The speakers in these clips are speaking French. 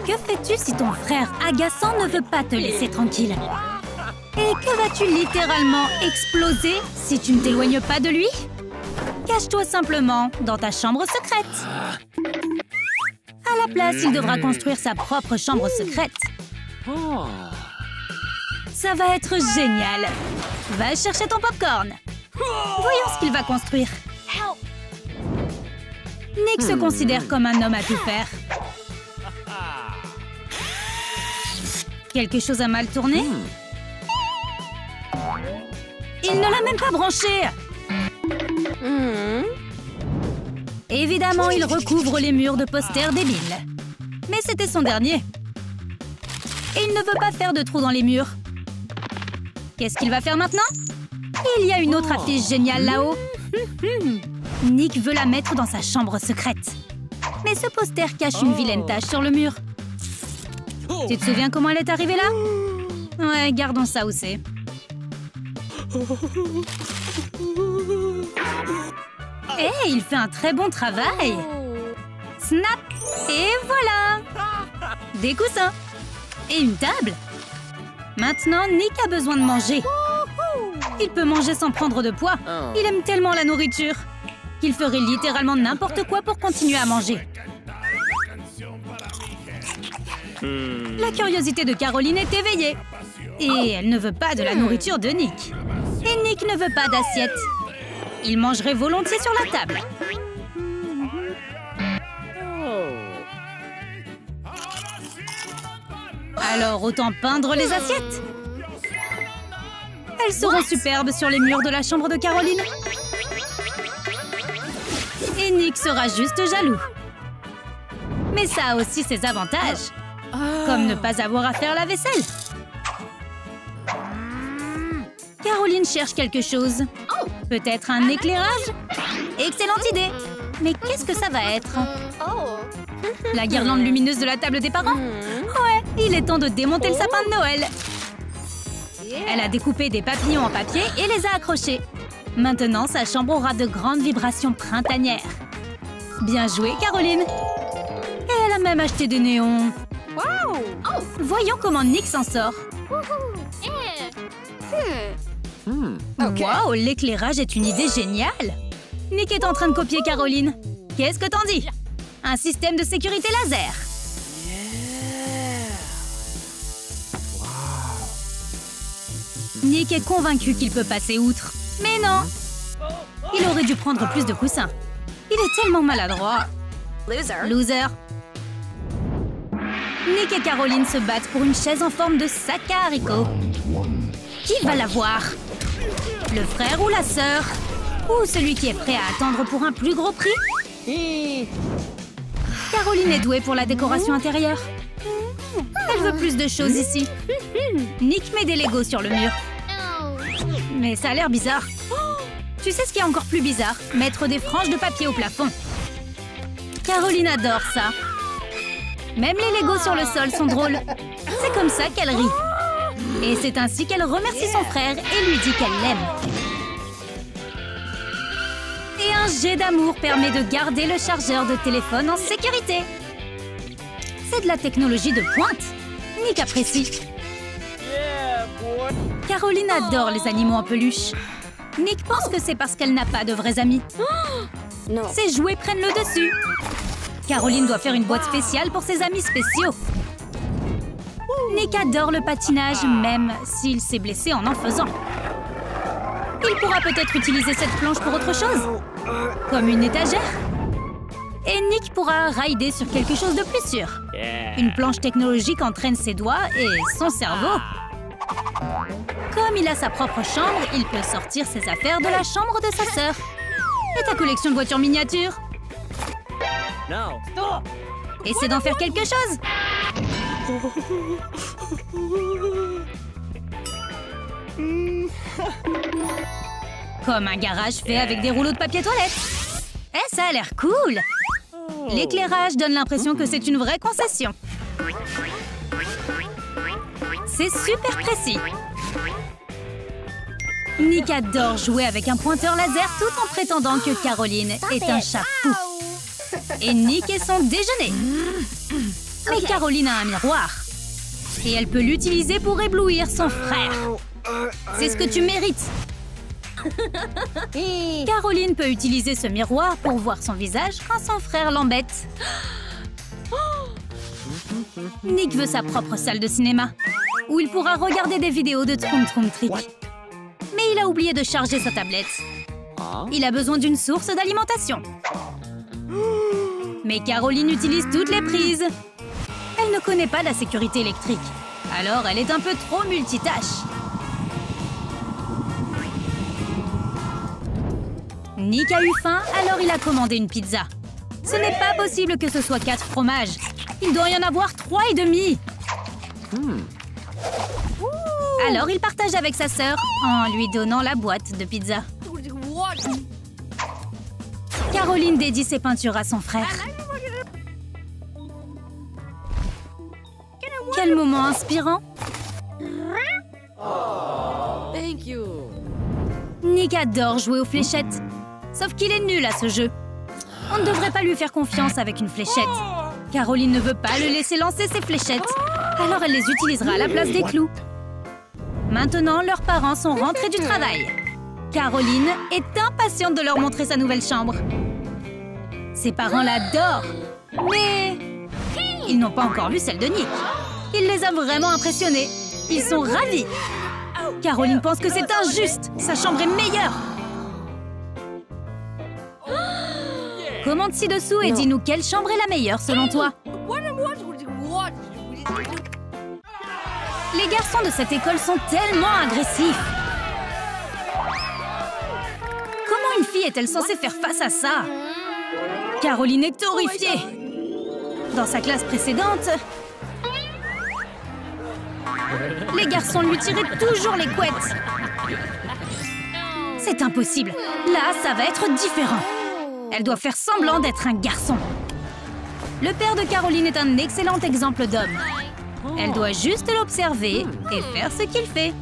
Que fais-tu si ton frère agaçant ne veut pas te laisser tranquille? Et que vas-tu littéralement exploser si tu ne t'éloignes pas de lui? Cache-toi simplement dans ta chambre secrète. À la place, il devra construire sa propre chambre secrète. Ça va être génial. Va chercher ton popcorn. Voyons ce qu'il va construire. Nick se considère comme un homme à tout faire. Quelque chose a mal tourné? Il ne l'a même pas branché! Évidemment, il recouvre les murs de posters débiles. Mais c'était son dernier. Et il ne veut pas faire de trous dans les murs. Qu'est-ce qu'il va faire maintenant? Il y a une autre affiche géniale là-haut. Nick veut la mettre dans sa chambre secrète. Mais ce poster cache une vilaine tache sur le mur. Tu te souviens comment elle est arrivée là? Ouais, gardons ça où c'est. Eh, il fait un très bon travail! Snap! Et voilà! Des coussins! Et une table! Maintenant, Nick a besoin de manger. Il peut manger sans prendre de poids. Il aime tellement la nourriture qu'il ferait littéralement n'importe quoi pour continuer à manger. La curiosité de Caroline est éveillée. Et elle ne veut pas de la nourriture de Nick. Et Nick ne veut pas d'assiette. Il mangerait volontiers sur la table. Alors, autant peindre les assiettes. Elles seront superbes sur les murs de la chambre de Caroline. Et Nick sera juste jaloux. Mais ça a aussi ses avantages. Comme ne pas avoir à faire la vaisselle. Caroline cherche quelque chose. Peut-être un éclairage? Excellente idée! Mais qu'est-ce que ça va être? La guirlande lumineuse de la table des parents? Ouais, il est temps de démonter le sapin de Noël. Elle a découpé des papillons en papier et les a accrochés. Maintenant, sa chambre aura de grandes vibrations printanières. Bien joué, Caroline! Et elle a même acheté des néons. Voyons comment Nick s'en sort. Wow, l'éclairage est une idée géniale! Nick est en train de copier Caroline. Qu'est-ce que t'en dis? Un système de sécurité laser. Nick est convaincu qu'il peut passer outre. Mais non! Il aurait dû prendre plus de coussins. Il est tellement maladroit. Loser. Nick et Caroline se battent pour une chaise en forme de sac à haricots. Qui va l'avoir? Le frère ou la sœur? Ou celui qui est prêt à attendre pour un plus gros prix? Caroline est douée pour la décoration intérieure. Elle veut plus de choses ici. Nick met des Legos sur le mur. Mais ça a l'air bizarre. Tu sais ce qui est encore plus bizarre? Mettre des franges de papier au plafond. Caroline adore ça. Même les Legos sur le sol sont drôles. C'est comme ça qu'elle rit. Et c'est ainsi qu'elle remercie son frère et lui dit qu'elle l'aime. Et un jet d'amour permet de garder le chargeur de téléphone en sécurité. C'est de la technologie de pointe. Nick apprécie. Caroline adore les animaux en peluche. Nick pense que c'est parce qu'elle n'a pas de vrais amis. Ses jouets prennent le dessus. Caroline doit faire une boîte spéciale pour ses amis spéciaux. Nick adore le patinage, même s'il s'est blessé en faisant. Il pourra peut-être utiliser cette planche pour autre chose. Comme une étagère. Et Nick pourra rider sur quelque chose de plus sûr. Une planche technologique entraîne ses doigts et son cerveau. Comme il a sa propre chambre, il peut sortir ses affaires de la chambre de sa sœur. Et ta collection de voitures miniatures? Essaie d'en faire quelque chose. Comme un garage fait avec des rouleaux de papier toilette. Eh, ça a l'air cool. L'éclairage donne l'impression que c'est une vraie concession. C'est super précis. Nick adore jouer avec un pointeur laser tout en prétendant que Caroline est un chat fou. Et Nick et son déjeuner. Mais Caroline a un miroir. Et elle peut l'utiliser pour éblouir son frère. C'est ce que tu mérites. Caroline peut utiliser ce miroir pour voir son visage quand son frère l'embête. Nick veut sa propre salle de cinéma, où il pourra regarder des vidéos de Troom Troom Trick. Mais il a oublié de charger sa tablette. Il a besoin d'une source d'alimentation. Mais Caroline utilise toutes les prises. Elle ne connaît pas la sécurité électrique. Alors elle est un peu trop multitâche. Nick a eu faim, alors il a commandé une pizza. Ce n'est pas possible que ce soit 4 fromages. Il doit y en avoir 3,5. Alors il partage avec sa sœur en lui donnant la boîte de pizza. Caroline dédie ses peintures à son frère. Quel moment inspirant! Thank you. Nick adore jouer aux fléchettes. Sauf qu'il est nul à ce jeu. On ne devrait pas lui faire confiance avec une fléchette. Caroline ne veut pas le laisser lancer ses fléchettes. Alors elle les utilisera à la place des clous. Maintenant, leurs parents sont rentrés du travail. Caroline est impatiente de leur montrer sa nouvelle chambre. Ses parents l'adorent. Mais ils n'ont pas encore vu celle de Nick. Il les a vraiment impressionnés. Ils sont ravis. Caroline pense que c'est injuste. Sa chambre est meilleure. Commente ci-dessous et dis-nous quelle chambre est la meilleure selon toi. Les garçons de cette école sont tellement agressifs. Comment une fille est-elle censée faire face à ça? Caroline est horrifiée. Dans sa classe précédente, les garçons lui tiraient toujours les couettes. C'est impossible. Là, ça va être différent. Elle doit faire semblant d'être un garçon. Le père de Caroline est un excellent exemple d'homme. Elle doit juste l'observer et faire ce qu'il fait.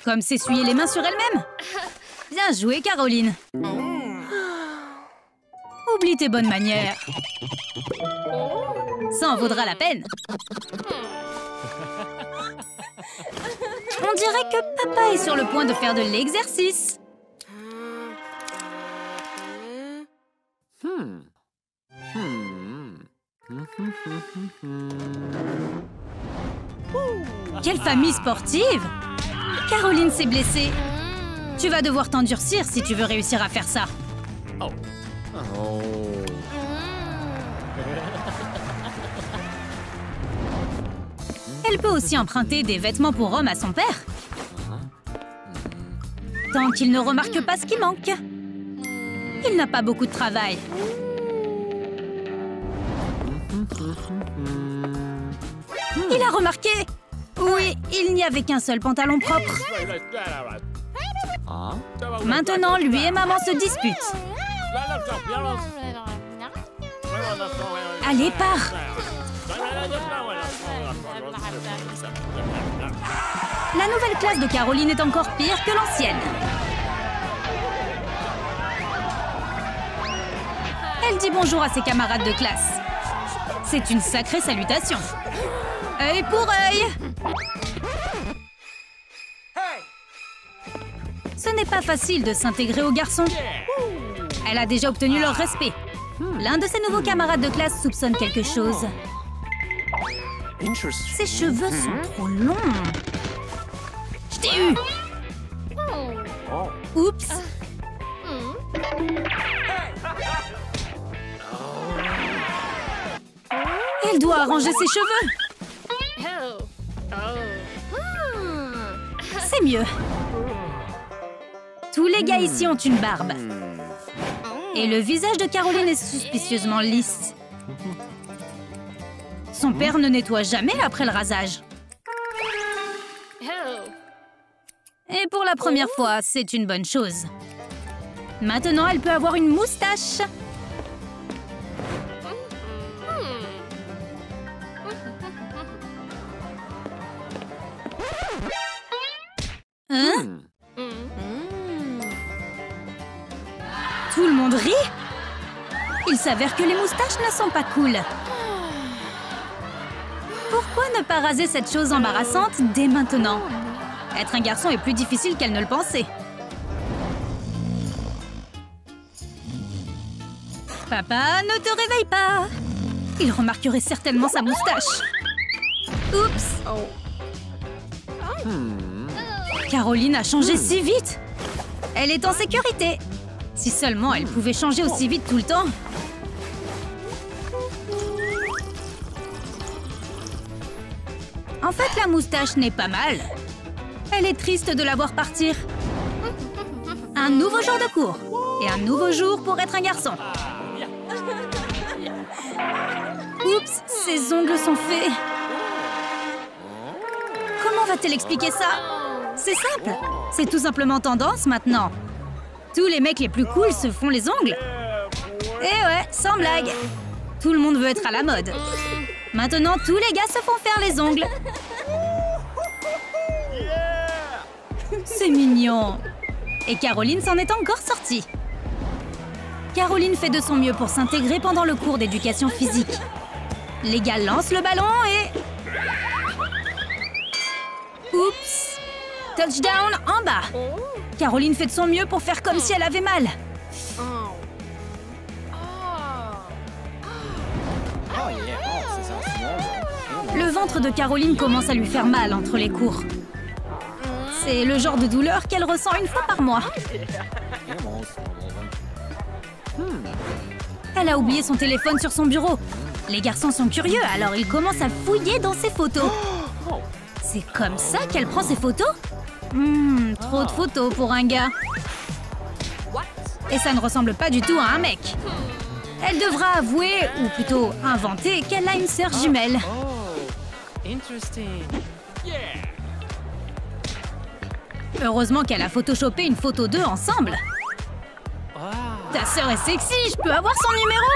Comme s'essuyer les mains sur elle-même. Bien joué, Caroline. Oublie tes bonnes manières. Ça en vaudra la peine. On dirait que papa est sur le point de faire de l'exercice. Quelle famille sportive! Caroline s'est blessée. Tu vas devoir t'endurcir si tu veux réussir à faire ça. Elle peut aussi emprunter des vêtements pour homme à son père. Tant qu'il ne remarque pas ce qui manque. Il n'a pas beaucoup de travail. Il a remarqué! Oui, il n'y avait qu'un seul pantalon propre. Maintenant, lui et maman se disputent. Allez, pars! La nouvelle classe de Caroline est encore pire que l'ancienne. Elle dit bonjour à ses camarades de classe. C'est une sacrée salutation. Œil pour œil. Ce n'est pas facile de s'intégrer aux garçons. Elle a déjà obtenu leur respect. L'un de ses nouveaux camarades de classe soupçonne quelque chose. Ses cheveux sont trop longs. Je t'ai eu. Oups. Elle doit arranger ses cheveux. C'est mieux. Tous les gars ici ont une barbe. Et le visage de Caroline est suspicieusement lisse. Son père ne nettoie jamais après le rasage. Et pour la première fois, c'est une bonne chose. Maintenant, elle peut avoir une moustache. Hein? Tout le monde rit. Il s'avère que les moustaches ne sont pas cool. Pourquoi ne pas raser cette chose embarrassante dès maintenant? Être un garçon est plus difficile qu'elle ne le pensait. Papa, ne te réveille pas. Il remarquerait certainement sa moustache. Oups. Caroline a changé si vite. Elle est en sécurité. Si seulement elle pouvait changer aussi vite tout le temps. En fait, la moustache n'est pas mal. Elle est triste de la voir partir. Un nouveau jour de cours. Et un nouveau jour pour être un garçon. Oups, ses ongles sont faits. Comment va-t-elle expliquer ça? C'est simple. C'est tout simplement tendance maintenant. Tous les mecs les plus cool se font les ongles. Eh ouais, sans blague. Tout le monde veut être à la mode. Maintenant, tous les gars se font faire les ongles. C'est mignon. Et Caroline s'en est encore sortie. Caroline fait de son mieux pour s'intégrer pendant le cours d'éducation physique. Les gars lancent le ballon et... Oups! Touchdown en bas. Caroline fait de son mieux pour faire comme si elle avait mal. Le ventre de Caroline commence à lui faire mal entre les cours. C'est le genre de douleur qu'elle ressent une fois par mois. Elle a oublié son téléphone sur son bureau. Les garçons sont curieux, alors ils commencent à fouiller dans ses photos. C'est comme ça qu'elle prend ses photos? Trop de photos pour un gars. Et ça ne ressemble pas du tout à un mec. Elle devra avouer, ou plutôt inventer, qu'elle a une sœur jumelle. Heureusement qu'elle a photoshopé une photo d'eux ensemble. Ta sœur est sexy, je peux avoir son numéro?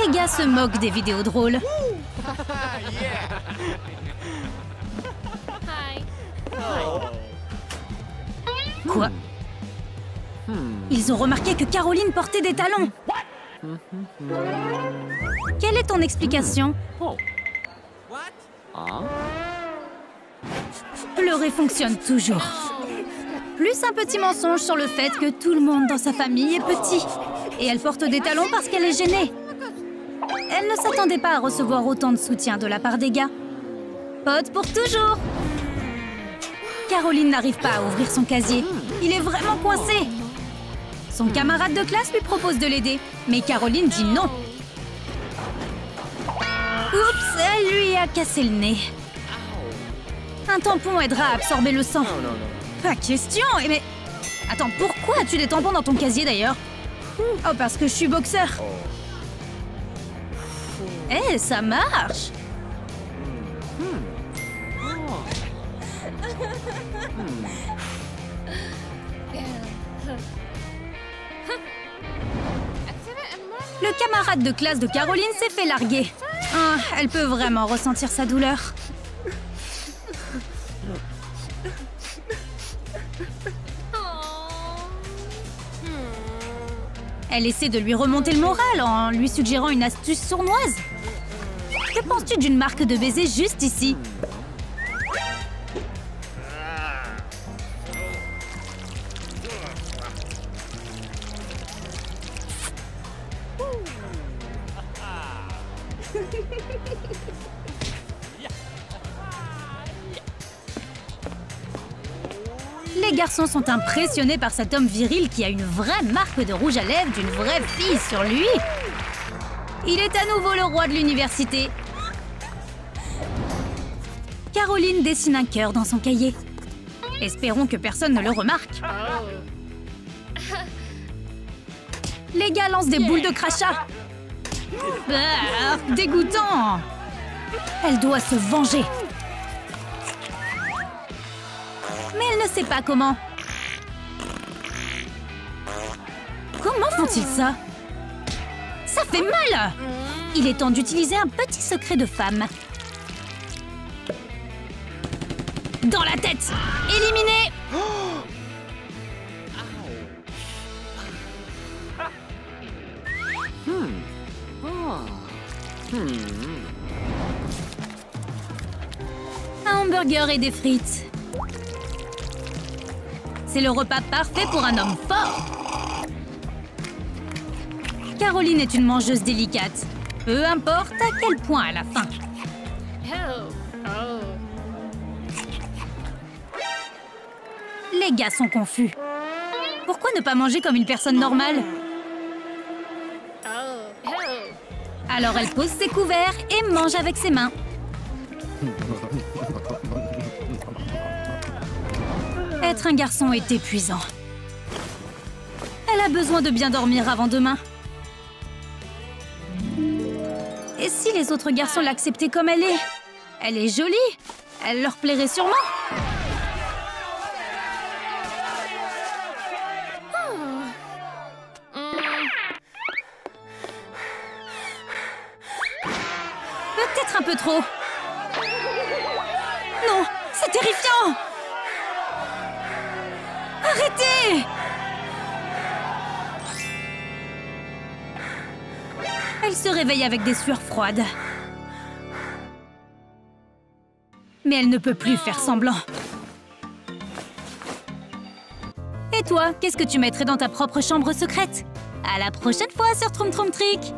Les gars se moquent des vidéos drôles. Quoi? Ils ont remarqué que Caroline portait des talons. Quelle est ton explication? Pleurer fonctionne toujours. Plus un petit mensonge sur le fait que tout le monde dans sa famille est petit. Et elle porte des talons parce qu'elle est gênée. Elle ne s'attendait pas à recevoir autant de soutien de la part des gars. Pote pour toujours! Caroline n'arrive pas à ouvrir son casier. Il est vraiment coincé. Son camarade de classe lui propose de l'aider, mais Caroline dit non. Oups, elle lui a cassé le nez. Un tampon aidera à absorber le sang. Pas question. Mais attends, pourquoi as-tu des tampons dans ton casier d'ailleurs? Oh, parce que je suis boxeur. Eh, ça marche. Le camarade de classe de Caroline s'est fait larguer. Ah, elle peut vraiment ressentir sa douleur. Elle essaie de lui remonter le moral en lui suggérant une astuce sournoise. Que penses-tu d'une marque de baiser juste ici? Les garçons sont impressionnés par cet homme viril qui a une vraie marque de rouge à lèvres d'une vraie fille sur lui. Il est à nouveau le roi de l'université. Caroline dessine un cœur dans son cahier. Espérons que personne ne le remarque. Les gars lancent des boules de crachat. Ah, dégoûtant! Elle doit se venger. Mais elle ne sait pas comment. Comment font-ils ça? Ça fait mal! Il est temps d'utiliser un petit secret de femme. Dans la tête! Éliminé! Un hamburger et des frites. C'est le repas parfait pour un homme fort. Caroline est une mangeuse délicate. Peu importe à quel point elle a faim. Les gars sont confus. Pourquoi ne pas manger comme une personne normale? Alors elle pose ses couverts et mange avec ses mains. Être un garçon est épuisant. Elle a besoin de bien dormir avant demain. Et si les autres garçons l'acceptaient comme elle est? Elle est jolie. Elle leur plairait sûrement. Peut-être un peu trop. Non, c'est terrifiant! Arrêtez! Elle se réveille avec des sueurs froides. Mais elle ne peut plus faire semblant. Et toi, qu'est-ce que tu mettrais dans ta propre chambre secrète? À la prochaine fois sur Troum Troum Trick!